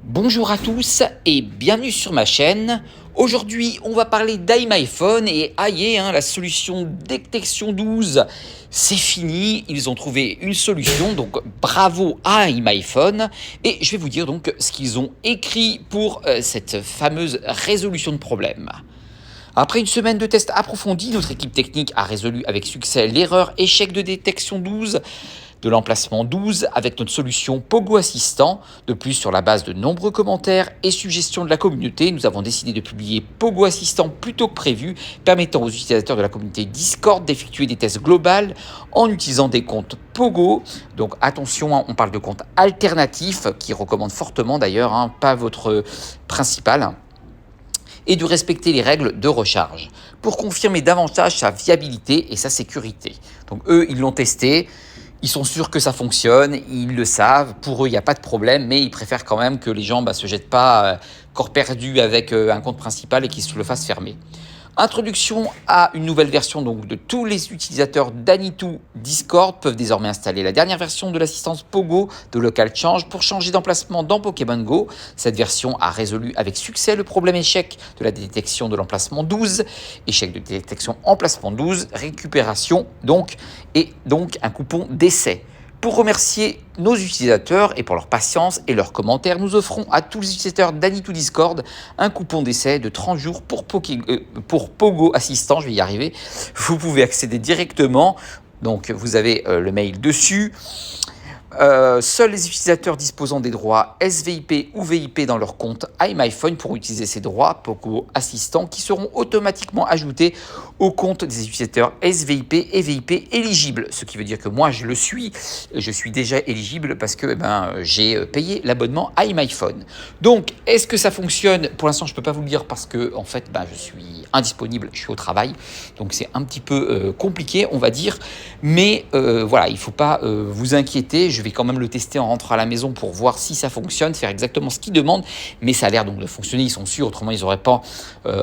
Bonjour à tous et bienvenue sur ma chaîne. Aujourd'hui, on va parler d'iMyPhone et aïe, la solution détection 12, c'est fini. Ils ont trouvé une solution, donc bravo à iMyPhone. Et je vais vous dire donc ce qu'ils ont écrit pour cette fameuse résolution de problème. Après une semaine de tests approfondis, notre équipe technique a résolu avec succès l'erreur échec de détection 12 de l'emplacement 12 avec notre solution Pogo Assistant. De plus, sur la base de nombreux commentaires et suggestions de la communauté, nous avons décidé de publier Pogo Assistant plus tôt que prévu, permettant aux utilisateurs de la communauté Discord d'effectuer des tests globaux en utilisant des comptes Pogo. Donc attention, on parle de comptes alternatifs qui recommandent fortement d'ailleurs, pas votre principal, et de respecter les règles de recharge pour confirmer davantage sa viabilité et sa sécurité. Donc eux, ils l'ont testé, ils sont sûrs que ça fonctionne, ils le savent, pour eux, il n'y a pas de problème, mais ils préfèrent quand même que les gens se jettent pas corps perdu avec un compte principal et qu'ils se le fassent fermer. Introduction à une nouvelle version donc de tous les utilisateurs d'Anitou Discord peuvent désormais installer la dernière version de l'assistance Pogo de Local Change pour changer d'emplacement dans Pokémon Go. Cette version a résolu avec succès le problème échec de la détection de l'emplacement 12, échec de détection emplacement 12, récupération et donc un coupon d'essai. Pour remercier nos utilisateurs et pour leur patience et leurs commentaires, nous offrons à tous les utilisateurs d'Anitou Discord un coupon d'essai de 30 jours pour Pogo Assistant, je vais y arriver. Vous pouvez accéder directement, donc vous avez le mail dessus. Seuls les utilisateurs disposant des droits SVIP ou VIP dans leur compte iMyPhone pourront utiliser ces droits Pogo Assistant qui seront automatiquement ajoutés au compte des utilisateurs SVIP et VIP éligibles. Ce qui veut dire que moi je suis déjà éligible parce que j'ai payé l'abonnement iMyPhone. Donc est-ce que ça fonctionne? Pour l'instant je ne peux pas vous le dire parce que en fait je suis indisponible, je suis au travail, donc c'est un petit peu compliqué on va dire, mais voilà, il ne faut pas vous inquiéter. Je vais quand même le tester en rentrant à la maison pour voir si ça fonctionne, faire exactement ce qu'ils demandent, mais ça a l'air donc de fonctionner, ils sont sûrs, autrement ils n'auraient pas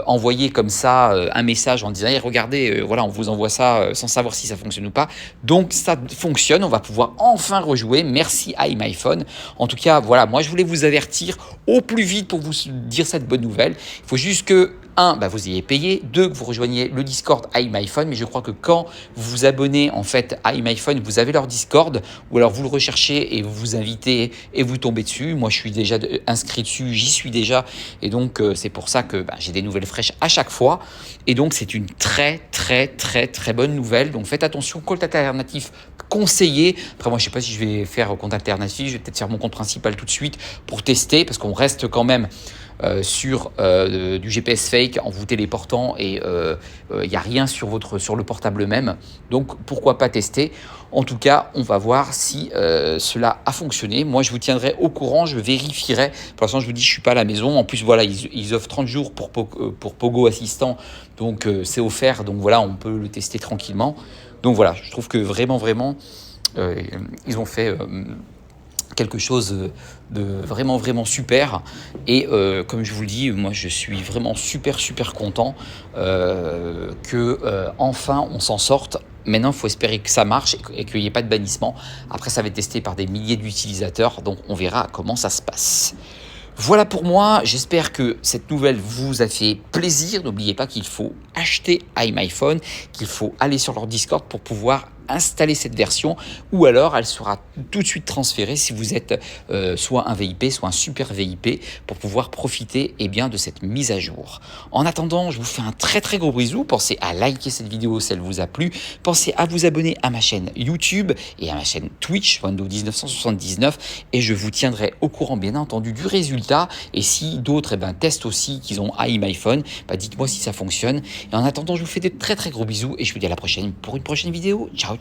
envoyé comme ça un message en disant hey, regardez, voilà, on vous envoie ça sans savoir si ça fonctionne ou pas. Donc ça fonctionne, on va pouvoir enfin rejouer, merci à iMyPhone. En tout cas, voilà, moi je voulais vous avertir au plus vite pour vous dire cette bonne nouvelle. Il faut juste que 1, vous ayez payé, 2, que vous rejoigniez le Discord iMyPhone, mais je crois que quand vous vous abonnez en fait à iMyPhone, vous avez leur Discord, ou alors vous le recherchez et vous vous invitez et vous tombez dessus. Moi je suis déjà inscrit dessus, j'y suis déjà, et donc c'est pour ça que j'ai des nouvelles fraîches à chaque fois, et donc c'est une très bonne nouvelle. Donc faites attention, compte alternatif conseillé. Après moi je sais pas si je vais faire compte alternatif, je vais peut-être faire mon compte principal tout de suite pour tester, parce qu'on reste quand même sur du GPS fake en vous téléportant et il n'y a rien sur le portable même, donc pourquoi pas tester. En tout cas on va voir si cela a fonctionné. Moi je vous tiendrai au courant, je vérifierai. Pour l'instant je vous dis je suis pas à la maison, en plus voilà ils offrent 30 jours pour Pogo Assistant, donc c'est offert, donc voilà on peut le tester tranquillement. Donc voilà, je trouve que vraiment ils ont fait quelque chose de vraiment super, et comme je vous le dis, moi je suis vraiment super content que enfin on s'en sorte. Maintenant il faut espérer que ça marche et qu'il n'y ait pas de bannissement. Après ça va être testé par des milliers d'utilisateurs, donc on verra comment ça se passe. Voilà pour moi, j'espère que cette nouvelle vous a fait plaisir. N'oubliez pas qu'il faut acheter iMyPhone, qu'il faut aller sur leur Discord pour pouvoir installer cette version, ou alors elle sera tout de suite transférée si vous êtes soit un VIP, soit un super VIP, pour pouvoir profiter de cette mise à jour. En attendant, je vous fais un très gros bisou. Pensez à liker cette vidéo si elle vous a plu. Pensez à vous abonner à ma chaîne YouTube et à ma chaîne Twitch, Wando1979, et je vous tiendrai au courant bien entendu du résultat. Et si d'autres testent aussi qu'ils ont iMyPhone, dites-moi si ça fonctionne. Et en attendant, je vous fais de très gros bisous et je vous dis à la prochaine pour une prochaine vidéo. Ciao.